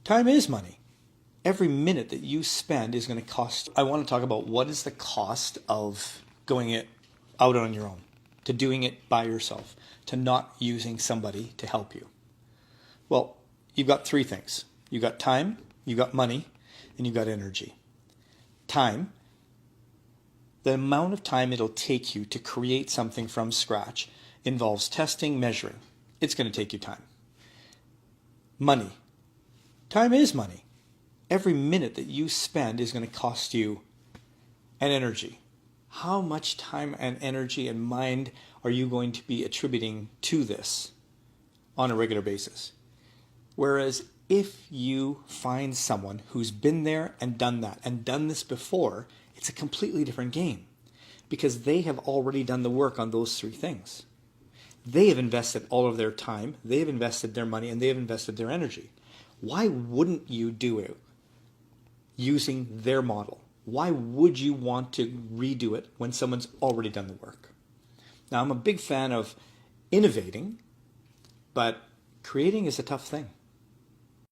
Time is money. Every minute that you spend is going to cost. I want to talk about what is the cost of going it out on your own, to doing it by yourself, to not using somebody to help you. Well, you've got three things. You've got time, you've got money, and you've got energy. Time, the amount of time it'll take you to create something from scratch involves testing, measuring. It's going to take you time. Money. Time is money. Every minute that you spend is going to cost you an energy. How much time and energy and mind are you going to be attributing to this on a regular basis? Whereas if you find someone who's been there and done that and done this before, it's a completely different game because they have already done the work on those three things. They have invested all of their time, they have invested their money, and they have invested their energy. Why wouldn't you do it using their model? Why would you want to redo it when someone's already done the work? Now, I'm a big fan of innovating, but creating is a tough thing.